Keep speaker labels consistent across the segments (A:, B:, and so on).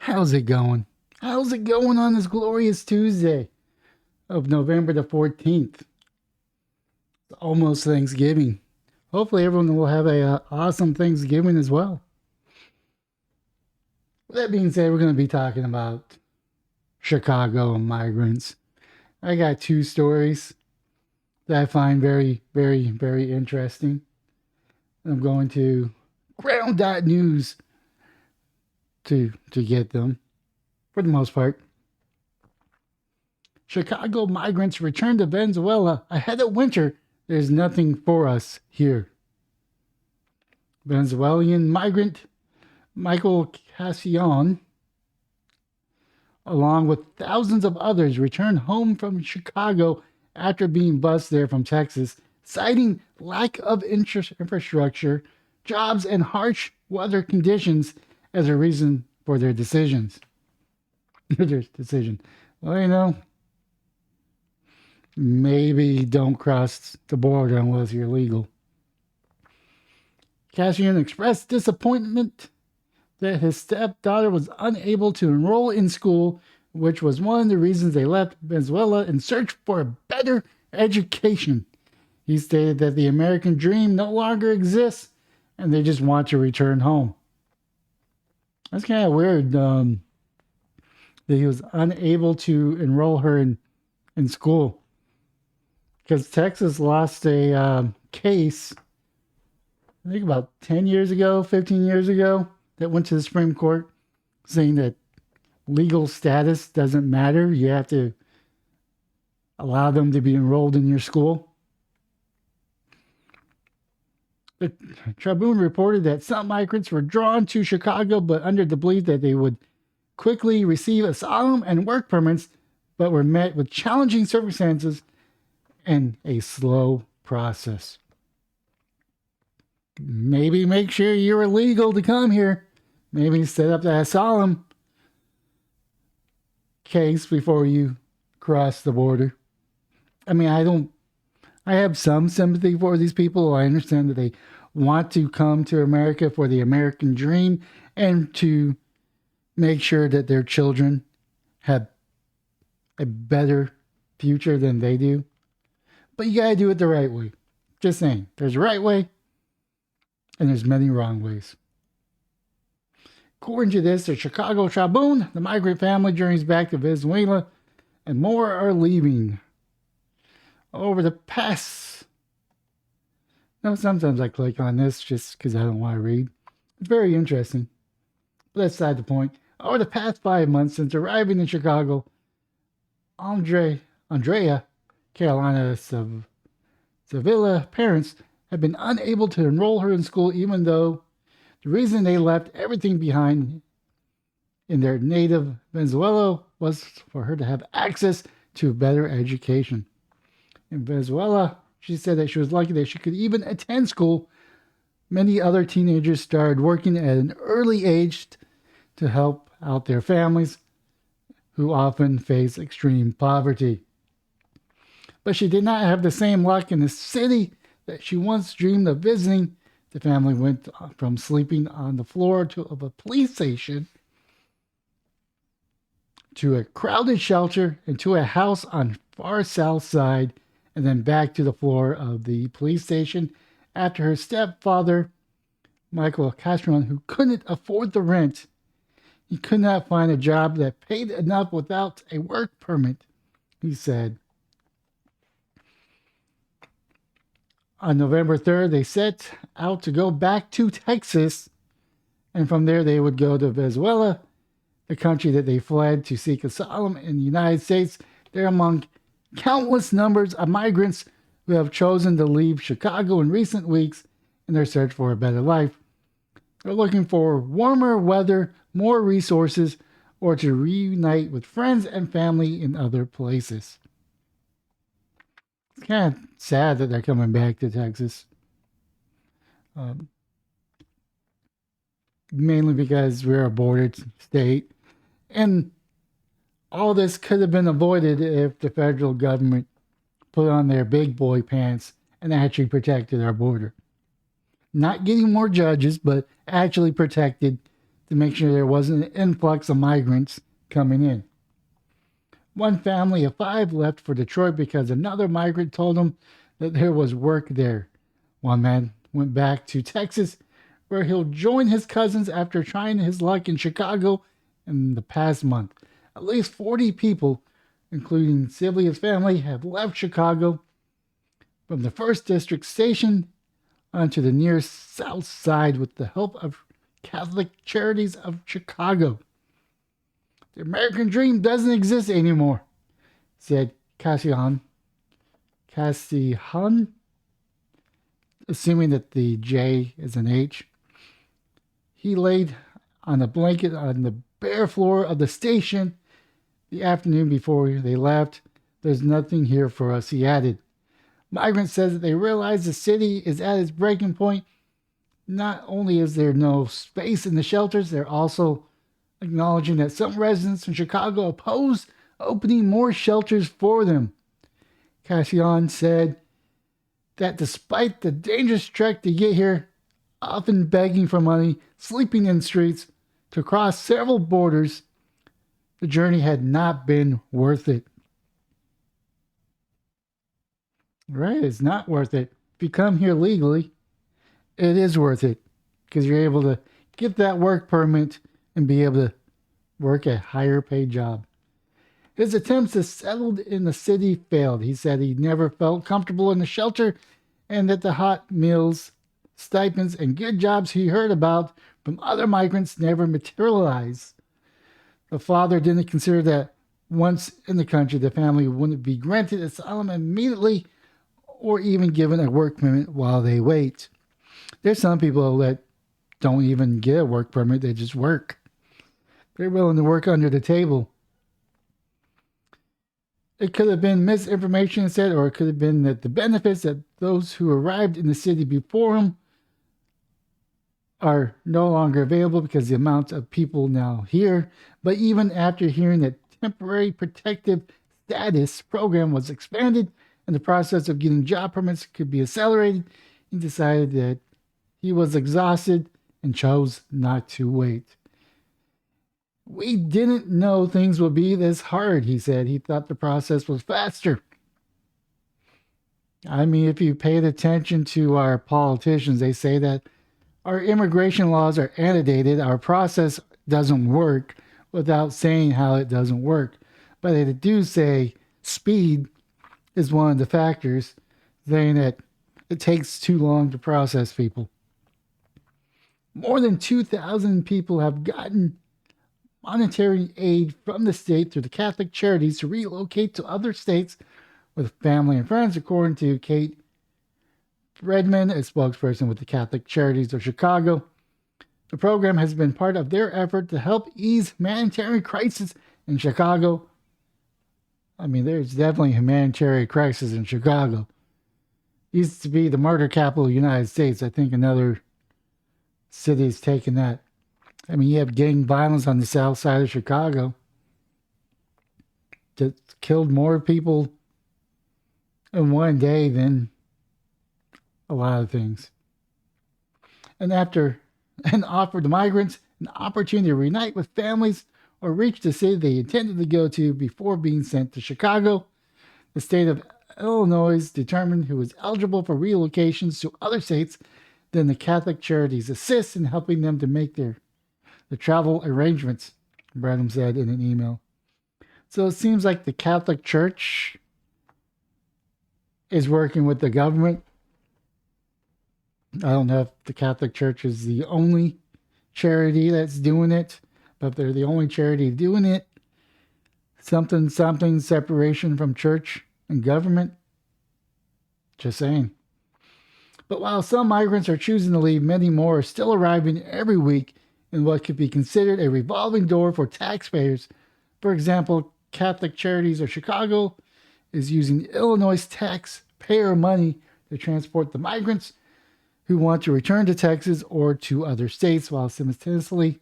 A: How's it going? How's it going on this glorious Tuesday of November the 14th? It's almost Thanksgiving. Hopefully, everyone will have a awesome Thanksgiving as well. With that being said, we're going to be talking about Chicago migrants. I got two stories that I find very, very, very interesting. I'm going to ground.news to get them for the most part. Chicago migrants return to Venezuela ahead of winter. There's nothing for us here. Venezuelan migrant Michael Cassian, along with thousands of others, returned home from Chicago after being bused there from Texas, citing lack of infrastructure, jobs, and harsh weather conditions as a reason for their decisions. Their decision. Well, maybe don't cross the border unless you're legal. Cassian expressed disappointment that his stepdaughter was unable to enroll in school, which was one of the reasons they left Venezuela in search for a better education. He stated that the American dream no longer exists and they just want to return home. That's kind of weird that he was unable to enroll her in school. Because Texas lost a case, I think about 10 years ago, 15 years ago, that went to the Supreme Court saying that legal status doesn't matter. You have to allow them to be enrolled in your school. The Tribune reported that some migrants were drawn to Chicago, but under the belief that they would quickly receive asylum and work permits, but were met with challenging circumstances and a slow process. Maybe make sure you're legal to come here. Maybe set up that asylum case before you cross the border. I mean, I have some sympathy for these people. I understand that they want to come to America for the American dream and to make sure that their children have a better future than they do. But you got to do it the right way. Just saying, there's a right way and there's many wrong ways. According to this, the Chicago Tribune, the migrant family journeys back to Venezuela and more are leaving. Over the past... Now, sometimes I click on this just because I don't want to read. It's very interesting. But that's beside the point. Over the past 5 months since arriving in Chicago, Andrea Carolina Sevilla parents have been unable to enroll her in school, even though the reason they left everything behind in their native Venezuela was for her to have access to a better education. In Venezuela, she said that she was lucky that she could even attend school. Many other teenagers started working at an early age to help out their families, who often face extreme poverty. But she did not have the same luck in the city that she once dreamed of visiting. The family went from sleeping on the floor of a police station to a crowded shelter and to a house on far south side, and then back to the floor of the police station after her stepfather, Michael Castron, who couldn't afford the rent, he could not find a job that paid enough without a work permit, he said. On November 3rd, they set out to go back to Texas, and from there they would go to Venezuela, the country that they fled to seek asylum in the United States. They're among countless numbers of migrants who have chosen to leave Chicago in recent weeks in their search for a better life. They're looking for warmer weather, more resources, or to reunite with friends and family in other places. It's kind of sad that they're coming back to Texas. Mainly because we're a border state. And all this could have been avoided if the federal government put on their big boy pants and actually protected our border. Not getting more judges, but actually protected to make sure there wasn't an influx of migrants coming in. One family of 5 left for Detroit because another migrant told them that there was work there. One man went back to Texas, where he'll join his cousins after trying his luck in Chicago in the past month. At least 40 people, including Sylvia's family, have left Chicago from the 1st District station onto the near south side with the help of Catholic Charities of Chicago. The American dream doesn't exist anymore, said Cassian, assuming that the J is an H. He laid on a blanket on the bare floor of the station the afternoon before they left. There's nothing here for us, he added. Migrants said that they realize the city is at its breaking point. Not only is there no space in the shelters, they're also acknowledging that some residents in Chicago oppose opening more shelters for them. Cassian said that despite the dangerous trek to get here, often begging for money, sleeping in streets, to cross several borders, the journey had not been worth it. Right, it's not worth it. If you come here legally, it is worth it because you're able to get that work permit and be able to work a higher paid job. His attempts to settle in the city failed. He said he never felt comfortable in the shelter and that the hot meals, stipends, and good jobs he heard about from other migrants never materialized. The father didn't consider that once in the country, the family wouldn't be granted asylum immediately or even given a work permit while they wait. There's some people that don't even get a work permit, they just work. They're willing to work under the table. It could have been misinformation said, or it could have been that the benefits that those who arrived in the city before him are no longer available because the amount of people now here. But even after hearing that temporary protective status program was expanded and the process of getting job permits could be accelerated, he decided that he was exhausted and chose not to wait. We didn't know things would be this hard, he said. He thought the process was faster. I mean, if you paid attention to our politicians, they say that our immigration laws are antidated. Our process doesn't work without saying how it doesn't work. But they do say speed is one of the factors, saying that it takes too long to process people. More than 2,000 people have gotten monetary aid from the state through the Catholic Charities to relocate to other states with family and friends, according to Kate Redmond, a spokesperson with the Catholic Charities of Chicago. The program has been part of their effort to help ease humanitarian crisis in Chicago. I mean, there's definitely a humanitarian crisis in Chicago. Used to be the murder capital of the United States. I think another city is taking that. I mean, you have gang violence on the south side of Chicago that killed more people in one day than a lot of things. And after and offered the migrants an opportunity to reunite with families or reach the city they intended to go to before being sent to Chicago, the state of Illinois determined who was eligible for relocations to other states. Then the Catholic Charities assist in helping them to make the travel arrangements, Branham said in an email. So it seems like the Catholic Church is working with the government. I don't know if the Catholic Church is the only charity that's doing it, but if they're the only charity doing it, something separation from church and government. Just saying. But while some migrants are choosing to leave, many more are still arriving every week in what could be considered a revolving door for taxpayers. For example, Catholic Charities of Chicago is using Illinois taxpayer money to transport the migrants who want to return to Texas or to other states, while simultaneously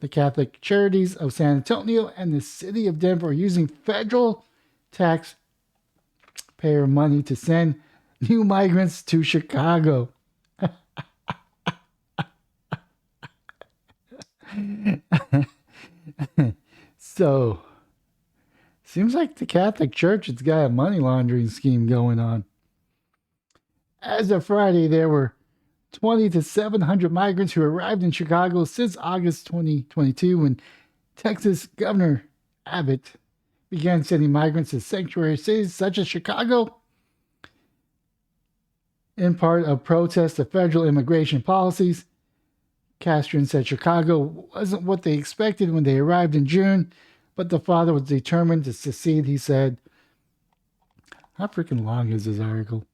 A: the Catholic Charities of San Antonio and the city of Denver are using federal taxpayer money to send new migrants to Chicago. So, seems like the Catholic Church has got a money laundering scheme going on. As of Friday, there were 20 to 700 migrants who arrived in Chicago since August 2022 when Texas Governor Abbott began sending migrants to sanctuary cities such as Chicago in part of protest of federal immigration policies. Castron said Chicago wasn't what they expected when they arrived in June, but the father was determined to succeed, he said. How freaking long is this article?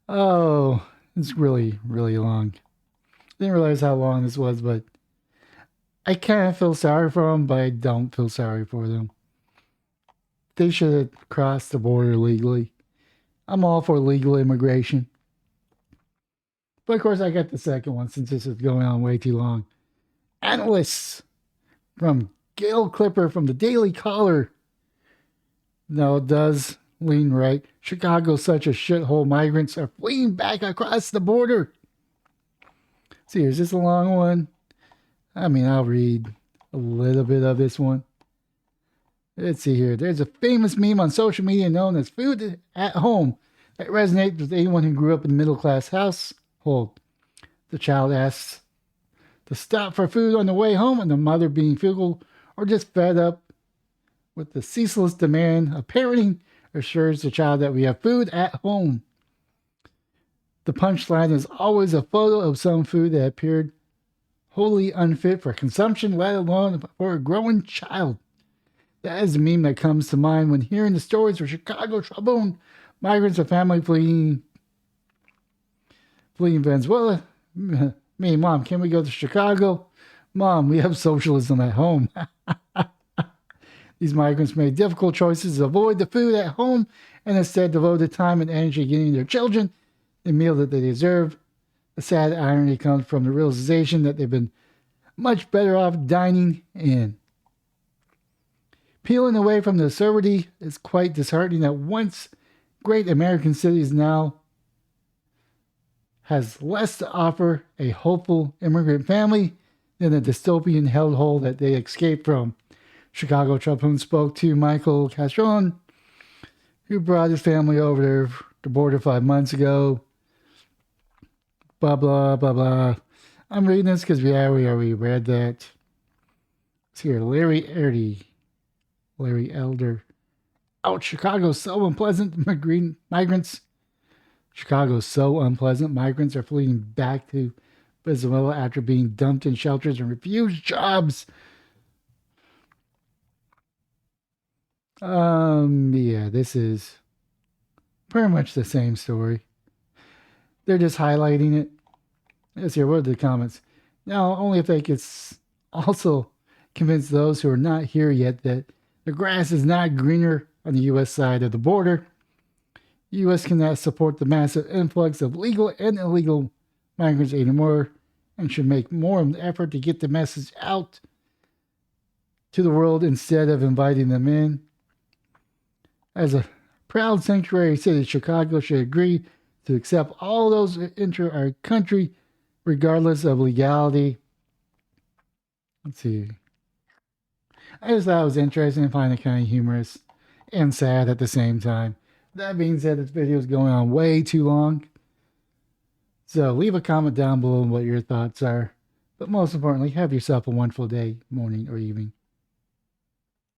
A: Oh, it's really, really long. Didn't realize how long this was, but I kind of feel sorry for them, but I don't feel sorry for them. They should have crossed the border legally. I'm all for legal immigration. But of course, I got the second one since this is going on way too long. Analysts from Gail Clipper from the Daily Caller. No, it does lean right. Chicago's such a shithole. Migrants are fleeing back across the border. See, is this a long one? I mean, I'll read a little bit of this one. Let's see here. There's a famous meme on social media known as food at home that resonates with anyone who grew up in a middle-class household. The child asks to stop for food on the way home, and the mother, being frugal or just fed up with the ceaseless demand of parenting, assures the child that we have food at home. The punchline is always a photo of some food that appeared wholly unfit for consumption, let alone for a growing child. That is the meme that comes to mind when hearing the stories of Chicago Tribune migrants and family fleeing Venezuela. Me, Mom, can we go to Chicago? Mom, we have socialism at home. These migrants made difficult choices to avoid the food at home and instead devoted time and energy getting their children the meal that they deserve. The sad irony comes from the realization that they've been much better off dining in. Peeling away from the absurdity is quite disheartening that once great American cities now has less to offer a hopeful immigrant family than the dystopian hellhole that they escaped from. Chicago Tribune spoke to Michael Castron, who brought his family over the border 5 months ago. Blah, blah, blah, blah. I'm reading this because we already read that. It's here, Larry Elder. Ouch, Chicago's so unpleasant. Migrants. Chicago's so unpleasant. Migrants are fleeing back to Venezuela after being dumped in shelters and refused jobs. Yeah, this is pretty much the same story. They're just highlighting it. Let's hear what are the comments. Now, only if they could also convince those who are not here yet that the grass is not greener on the U.S. side of the border. The U.S. cannot support the massive influx of legal and illegal migrants anymore and should make more of an effort to get the message out to the world instead of inviting them in. As a proud sanctuary city, Chicago should agree to accept all those who enter our country regardless of legality. Let's see. I just thought it was interesting and find it kind of humorous and sad at the same time. That being said, this video is going on way too long. So leave a comment down below on what your thoughts are. But most importantly, have yourself a wonderful day, morning, or evening.